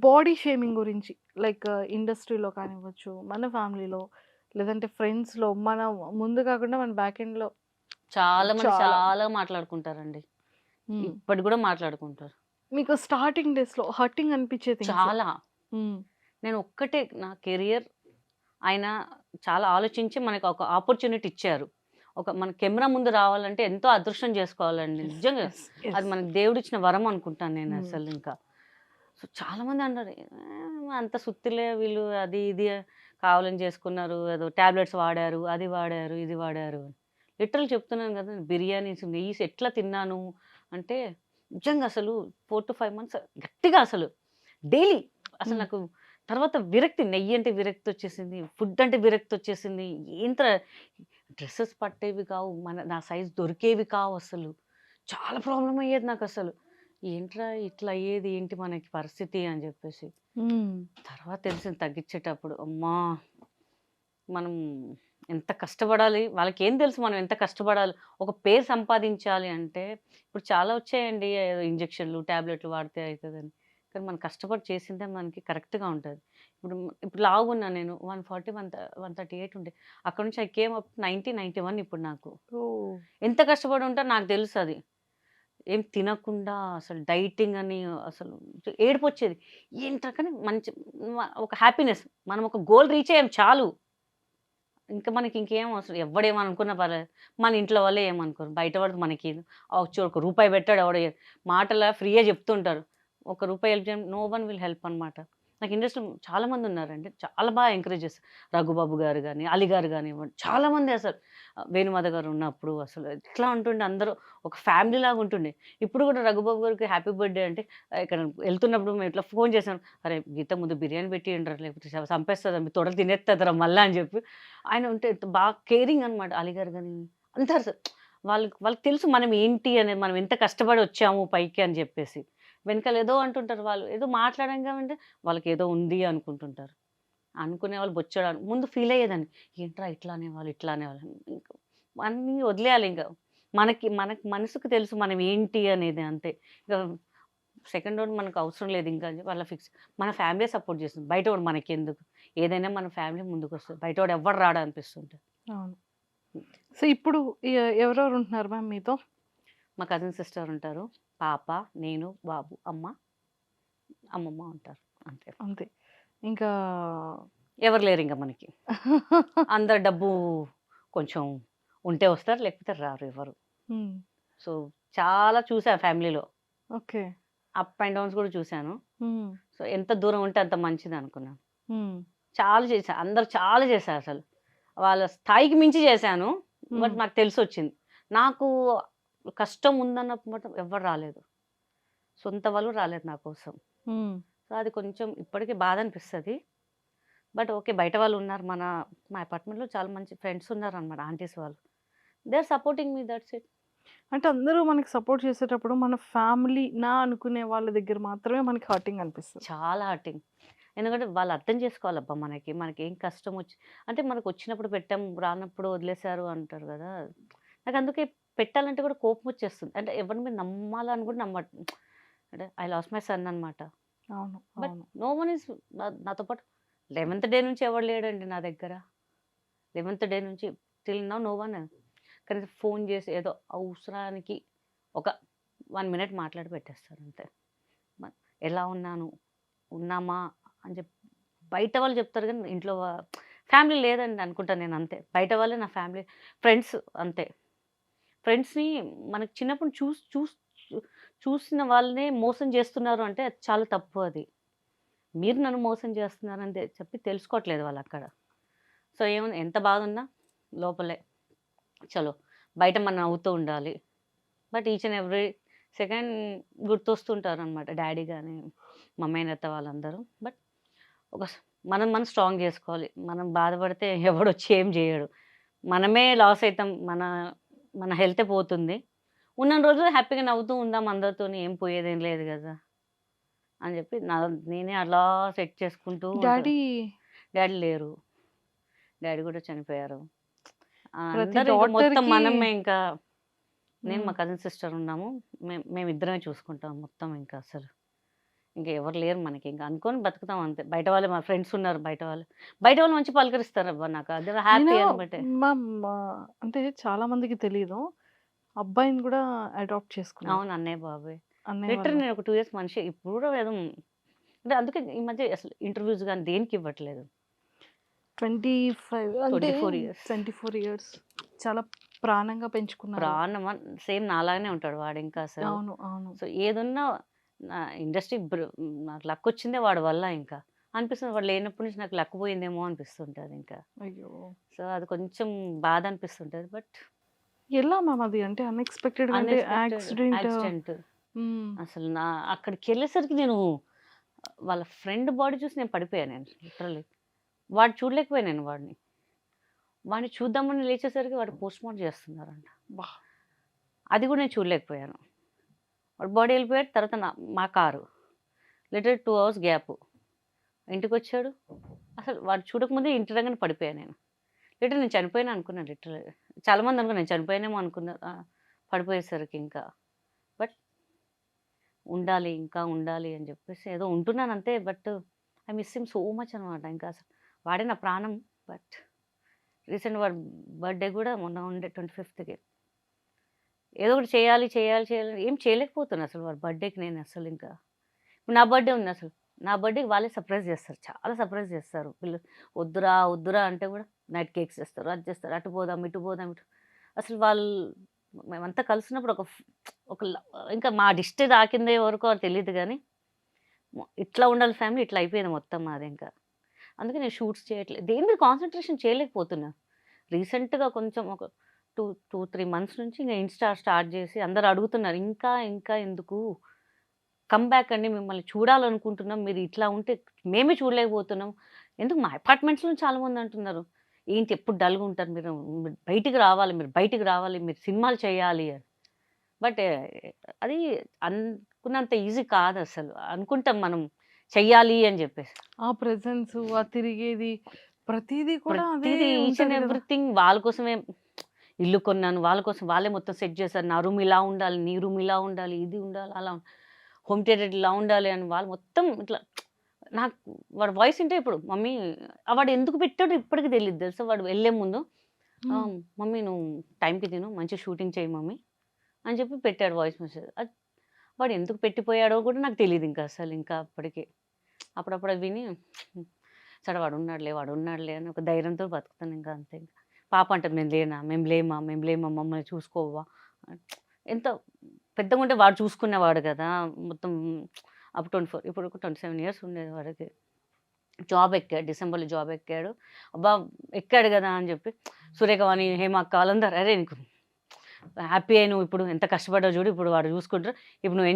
Body shaming గురించి like ఇండస్ట్రీలో కానివ్వచ్చు, మన ఫ్యామిలీలో లేదంటే ఫ్రెండ్స్‌లో మన ముందు కాకుండా మన బ్యాక్ ఎండ్‌లో చాలా మంది చాలా. చాలా మాట్లాడుకుంటారండి. హ్మ్. ఇప్పటికి గూడా మాట్లాడుకుంటారు. మీకు స్టార్టింగ్ డేస్‌లో హర్టింగ్ అనిపించే థింగ్స్. చాలా. హ్మ్. నేను ఒక్కటే నా కెరియర్ ఆయన చాలా ఆలోచించి మనకు ఒక ఆపర్చునిటీ ఇచ్చారు. మన కెమెరా ముందు రావాలంటే ఎంతో అదృష్టం చేసుకోవాలండి. యెస్. నిజంగా. యెస్. అది యెస్. మనకు దేవుడిచ్చిన వరం అనుకుంటాను నేను హ్మ్. అసలింకా. సో, చాలామంది అన్నారు, అంత సుత్తిలే వీళ్ళు అది ఇది కావాలని చేసుకున్నారు. ఏదో టాబ్లెట్స్ వాడారు, అది వాడారు, ఇది వాడారు" అని. లిటరల్ చెప్తున్నాను గదా! బిర్యానీస్, నెయ్యిస్ ఎట్లా తిన్నాను అంటే నిజంగా అసలు 4-5 మంత్స్ గట్టిగా అసలు డైలీ అసలు హ్మ్. నాకు తర్వాత విరక్తి. నెయ్యంటే విరక్తొచ్చేసింది. ఫుడ్ అంటే విరక్తొచ్చేసింది. ఏంట్రా డ్రెసెస్ పట్టేవి కావు. నా సైజ్ దొరికేవి కావసలు. చాలా ప్రాబ్లమ్ అయ్యేది నాకసలు. ఏంట్రా ఇట్లా అయ్యేది ఏంటి మనకి పరిస్థితి అని జెప్పేసి. హ్మ్. తర్వాత తెలిసింది తగ్గిచ్చేటప్పుడు. అమ్మా! మనం ఎంత కష్టపడాలి. వాళ్ళకేం తెలుసు మనం ఎంత కష్టపడాలి. ఒక పేరు సంపాదించాలి అంటే ఇప్పుడు చాలా వచ్చాయండి. ఏదో ఇంజెక్షన్‌లు, టాబ్లెట్‌లు వాడితే అయితదని. కానీ మనం కష్టపడి చేసిందే మనకి కరెక్ట్‌గా ఉంటది. ఇప్పుడు లావుగున్నా నేను 140, 138 ఉండే. అక్కడి నుంచి ఐ కేమ్ అప్ 90, 91 ఇప్పుడు నాకు. ఓహ్! ఎంత కష్టపడి ఉంటానో నాకు తెలుసది. ఏం తినకుండా అసలు డైటింగ్ అని అసలు ఏడుపొచ్చేది. ఏంట్రా కానీ ఒక హ్యాపీనెస్. మనం ఒక గోల్ రీచ్ అయ్యాం చాలు. ఇంకా మనకి ఇంకేం అవసరం. ఎవ్వడేమనుకున్నా పర్లేదు. మన ఇంట్లో వాళ్ళే ఏమనుకోరు. బయట వాడిది మనకేంది. ఒక రూపాయి పెట్టాడు ఎవడో మాటలా ఫ్రీగా చెప్తుంటారు. ఒక రూపాయి హెల్ప్ చేయండి నో వన్ విల్ హెల్ప్ అనమాట. నాకు ఇండస్ట్రీలో చాలా మందున్నారండి. చాలా బాగా ఎంకరేజ్ చేస్తారు. 'రఘుబాబు' గారు గాని, 'అలీ' గారు గానివ్వండి చాలామంది అసలు. 'వేణుమాధ' గారు ఉన్నప్పుడు అసలు ఎట్లా ఉంటుండే అందరూ ఒక ఫ్యామిలీలాగా ఉంటుండే. ఇప్పుడు కూడా 'రఘుబాబు' గారికి హ్యాపీ బర్త్‌డే అంటే ఇక్కడ ఎళ్తున్నప్పుడు మేము ఇట్లా ఫోన్ చేసాం. "అరే! గీత ముందు బిర్యానీ పెట్టియండిరా లేకపోతే సంపేస్తదా మీ తొడలు తినేత్తదిరా మళ్ళా" అని చెప్పి ఆయన ఉంటే బాగా కేరింగ్ అనమాట. అలీగారు గాని అంతా వాళ్ళకి వాళ్ళకి తెలుసు మనం ఏంటి అనేది. మనం ఎంత కష్టపడి వచ్చాము పైకి అని జెప్పేసి. వెనకాల ఏదో అంటుంటారు వాళ్ళు. ఏదో మాట్లాడంగా అంటే వాళ్ళకేదో ఉంది అనుకుంటుంటారు. అనుకునేవాళ్ళు బొచ్చెడు ముందు ఫీల్ అయ్యేదాన్ని. ఏంట్రా ఇట్లా అనేవాళ్ళు, ఇట్లా అనేవాళ్ళు. ఇంక అన్నీ వదిలేయాలింక. మనకి మనసుకు తెలుసు మనం ఏంటి అనేది అంతే. ఇక సెకండ్ రౌండ్ మనకు అవసరం లేదు ఇంకా అని చెప్పి అలా ఫిక్స్. మన ఫ్యామిలీయే సపోర్ట్ చేస్తుంది. బయటోడు మనకెందుకు? ఏదైనా మన ఫ్యామిలీ ముందుకొస్తది. బయటోడు ఎవ్వడు రాడు అనిపిస్తుంటది. అవును. సో, ఇప్పుడు ఎవరెవరు ఉంటున్నారు మ్యామ్ మీతో? మా కజిన్ సిస్టర్ ఉంటారు. పాప, నేను, బాబు, అమ్మమ్మ ఉంటారు. అంతే. అంతే. ఇంకా ఎవరు లేరింక మనకి. అందరు డబ్బు కొంచెం ఉంటే వస్తారు. లేకపోతే రారు ఎవరు. హ్మ్. సో, చాలా చూసా ఫ్యామిలీలో. ఓకే. అప్ అండ్ డౌన్స్ కూడా చూసాను. హ్మ్. సో, ఎంత దూరం ఉంటే అంత మంచిదనుకున్నాను. హ్మ్. చాలా చేశా. అందరూ చాలా చేశారసలు. వాళ్ళ స్థాయికి మించి చేశాను. హ్మ్. బట్ నాకు తెలిసొచ్చింది. నాకు కష్టం ఉందన్నప్పుడు మాత్రం ఎవ్వరు రాలేదు. సొంత వాళ్ళు రాలేదు నా కోసం. హ్మ్. సో, అది కొంచెం ఇప్పటికి బాధనిపిస్తది. But okay. బయట వాళ్ళున్నారు. మా అపార్ట్మెంట్‌లో చాలా మంచి ఫ్రెండ్స్ ఉన్నారనమాట ఆంటీస్ వాళ్ళు. They are supporting me that's it. అంటే అందరూ మనకి సపోర్ట్ చేసేటప్పుడు మన ఫ్యామిలీ నా అనుకునే వాళ్ళ దగ్గర మాత్రమే మనకి హర్టింగ్ అనిపిస్తది. చాలా హర్టింగ్. ఎందుకంటే వాళ్ళు అర్థం చేసుకోవాలబ్బా మనకి. మనకేం కష్టమొచ్చి అంటే మనకొచ్చినప్పుడు పెట్టాం, రానప్పుడు వదిలేసారు అంటారు గదా! నాకందుకే పెట్టాలంటే కూడా కోపమొచ్చేస్తుంది. అంటే ఎవరి మీద నమ్మాలని కూడా అంటే ఐ లాస్ట్ మై సన్ అనమాట. అవును. బట్ అవును. నో వన్ ఈస్ నాతో పాటు 11థ్ డే నుంచి ఎవడు లేడండి నా దగ్గర. 11థ్ డే నుంచి టిల్ నౌ నో వన్. కనీసం ఫోను జేసి ఏదో అవసరానికి ఒక 1 మినిట్ మాట్లాడి పెట్టేస్తారు అంతే. మ ఎలా ఉన్నాను? ఉన్నామా? అని బయట వాళ్ళు చెప్తారు గానీ ఇంట్లో ఫ్యామిలీ లేదండి అనుకుంటా నేనంతే. బయట వాళ్ళే నా ఫ్యామిలీ. ఫ్రెండ్స్ అంతే. ఫ్రెండ్స్‌ని మనకు చిన్నప్పుడు చూసిన వాళ్ళనే మోసం చేస్తున్నారు అంటే అది చాలా తప్పు అది. మీరు నన్ను మోసం చేస్తున్నారని చెప్పి తెలుసుకోవట్లేదు వాళ్ళక్కడ. సో, ఎంత బాధున్నా లోపలే. చలో బయట మనం నవ్వుతూ ఉండాలి. But each and every second గుర్తొస్తుంటారనమాట డ్యాడీ గాని, మమ్మీ, అత్త వాళ్ళందరూ. బట్ ఒక స్ మనం స్ట్రాంగ్ జేసుకోవాలి. మనం బాధపడితే ఎవడొచ్చి ఏం జేయడు. మనమే లాస్ అయితాం. మన హెల్తే పోతుంది. ఉన్నన్ని రోజులు హ్యాపీగా నవ్వుతూ ఉందాం అందరితోని. ఏం పోయేదేం లేదు గదా! అని జెప్పి నేనే అలా సెట్ చేసుకుంటూ ఉంటా. డ్యాడీ డ్యాడీ లేరు. డ్యాడీ గూడా చనిపోయారు. ప్రతి అందరూ ఇక మొత్తం డాటర్‌కి మనమే ఇంకా నేను, హ్మ్. మా కజిన్ సిస్టర్ ఉన్నాము. మేమిద్దరమే చూసుకుంటాం మొత్తం ఇంకా అసలు. ఇంకెవరు లేరు మనకి. ఇంక అనుకోని బతుకుతాం అంతే. బయట వాళ్ళు మా ఫ్రెండ్స్ ఉన్నారు బయట వాళ్ళు. బయట వాళ్ళు మంచిగా పలకరిస్తారబ్బా నాకు. అది అయినా హ్యాపీ అని బట్టే. మా మా అంటే చాలా మందికి తెలీదు. అబ్బాయిని గూడా అడాప్ట్ చేసుకున్నారు. అవును. అన్నయ్య, బాబాయ్. అన్నయ్య వాళ్ళ లిటరల్లీ నేను ఒక 2 ఇయర్స్ మనిషి. ఇప్పుడు కూడా ఏదో అంటే అందుకే ఈ మధ్య అసలు ఇంటర్‌వ్యూస్ గాని దేనికి ఇవ్వట్లేదు. 25 అంటే 24 ఇయర్స్. 24 ఇయర్స్ చాలా ప్రాణంగా పెంచుకున్నారు. ప్రాణమా సేమ్ నాలాగానే ఉంటాడు వాడింకా అసలు. అవును. అవును. సో ఏదున్నా నా ఇండస్ట్రీ నాకు లక్ వచ్చిందే వాడి వల్ల ఇంకా. అనిపిస్తుంది వాడు లేనప్పటి నుంచి నాకు లక్ పోయిందేమో అనిపిస్తుంటది ఇంకా. అయ్యో! సో అది కొంచెం బాధ అనిపిస్తుంటది. బట్ ఎలా మ్యామ్ అది? అంటే అన్‌ఎక్స్‌పెక్టెడ్‌గా అంటే అన్‌ఎక్స్‌పెక్టెడ్ యాక్సిడెంట్. యాక్సిడెంట్. హ్మ్. అసలు అక్కడికెళ్ళేసరికి నేను వాళ్ళ ఫ్రెండ్ బాడీ చూసి నేను పడిపోయాను నేను లిటరల్లీ. వాడు చూడలేకపోయాను నేను వాడిని. వాడిని చూద్దామని లేచేసరికి వాడు పోస్ట్‌మార్టం చేస్తున్నారంట. అబ్బా! అది కూడా నేను చూడలేకపోయాను. వాడు బాడీ వెళ్ళిపోయాడు. తర్వాత మా కారు. Literally 2 hours gap. ఇంటికొచ్చాడు. అసలు వాడు చూడకముందే ఇంటి దగ్గర పడిపోయా నేను. లిటరల్లీ నేను చనిపోయాను అనుకున్నాను లిటరల్లీ. చాలామంది అనుకున్నారు నేను చనిపోయానేమో అనుకున్నారు. పడిపోయేసరికి ఇంకా. బట్ ఉండాలి, ఇంకా ఉండాలి అని చెప్పేసి ఏదో ఉంటున్నాను అంతే. But I miss him so much అనమాట. ఇంకా అసలు వాడే నా ప్రాణం. బట్ రీసెంట్ వాడి బర్త్‌డే కూడా మొన్న ఉండే 25థ్‌కి. ఏదో ఒకటి చేయాలి, చేయాలి, చేయాలి ఏం చేయలేకపోతున్నా అసలు వాడి బర్త్‌డేకి నేను అసలు ఇంకా. ఇప్పుడు నా బర్త్‌డే ఉంది అసలు. నా బర్త్‌డేకి వాళ్ళే సర్ప్రైజ్ చేస్తారు. చాలా సర్ప్రైజ్ చేస్తారు. వద్దురా, వద్దురా అంటే కూడా నైట్ కేక్స్ తెస్తారు. అది చేస్తారు. అటు పోదాం, ఇటు పోదాం, అసలు వాళ్ళు మేమంతా కలిసినప్పుడు ఒక ఇంకా మా దిష్టి తాకిందే వరకు అది తెలీదు గానీ, ఇట్లా ఉండాలి ఫ్యామిలీ ఇట్లా అయిపోయింది మొత్తం మాదింకా. అందుకే నేను షూట్స్ చేయట్లేదు. దేని మీద కాన్సంట్రేషన్ చేయలేకపోతున్నా. రీసెంట్‌గా కొంచెం ఒక 3 మంత్స్ నుంచి ఇంక ఇన్‌స్టా స్టార్ట్ చేసి అందరూ అడుగుతున్నారు. ఇంకా, ఇంకా ఎందుకు? కమ్‌బ్యాక్ అండి మిమ్మల్ని చూడాలనుకుంటున్నాం. మీరు ఇట్లా ఉంటే మేమే చూడలేకపోతున్నాం. ఎందుకు మా అపార్ట్మెంట్స్‌లో చాలామంది అంటున్నారు. ఏంటి ఎప్పుడు డల్‌గా ఉంటారు మీరు. మీరు బయటికి రావాలి. మీరు బయటికి రావాలి. మీరు సినిమాలు చేయాలి అని. బట్ అది అనుకున్నంత ఈజీ కాదసలు. అనుకుంటాం మనం చెయ్యాలి అని జెప్పేసి. ఆ ప్రెజెన్సు, ఆ తిరిగేది ప్రతీదీ కూడా అదే ప్రతీది ఈచ్ అండ్ ఉంటది గదా! ఎవ్రీథింగ్ వాళ్ళ కోసమే ఇల్లు కొన్నాను. వాళ్ళ కోసం వాళ్ళే మొత్తం సెట్ చేశారు. నా రూమ్ ఇలా ఉండాలి. నీ రూమ్ ఇలా ఉండాలి. ఇది ఉండాలి. అలా హోమ్ థియేటర్ ఇలా ఉండాలి అని వాళ్ళు మొత్తం ఇట్లా నాకు వాడి వాయిస్ ఇంటే ఇప్పుడు మమ్మీ వాడు ఎందుకు పెట్టాడో ఇప్పటికి తెలీదు తెలుసా? వాడు వెళ్ళే ముందు హ్మ్. మమ్మీ నువ్వు టైంకి తిను. మంచిగా షూటింగ్ చెయ్యి మమ్మీ అని చెప్పి పెట్టాడు వాయిస్ మెసేజ్. వాడు ఎందుకు పెట్టిపోయాడో కూడా నాకు తెలీదింక అసలింకా అప్పటికి. అప్పుడప్పుడు అది విని సరే వాడున్నాడులే, వాడున్నాడులే అని ఒక ధైర్యంతో బతుకుతానింక అంతే ఇంక. పాప అంటది "నేను లేనా? మేము లేమా? మేము లేమా? మమ్మల్ని చూసుకోవా?" ఎంత పెద్దగుంటే వాడు చూసుకునేవాడు గదా! మొత్తం అప్పుడు 24 ఇప్పుడు ఒక 27 ఇయర్స్ ఉండేది వాడికి. జాబ్ ఎక్కాడు. డిసెంబర్‌లో జాబ్ ఎక్కాడు. అబ్బా! ఎక్కాడు గదా! అని జెప్పి సురేఖ వాణి, హేమ అక్క వాళ్ళందరూ "అరేయ్! నీకు హ్యాపీయే నువ్వు ఇప్పుడు ఎంత కష్టపడ్డావు జూడు. ఇప్పుడు వాడు జూసుకుంటారు. ఇప్పుడు నువ్వు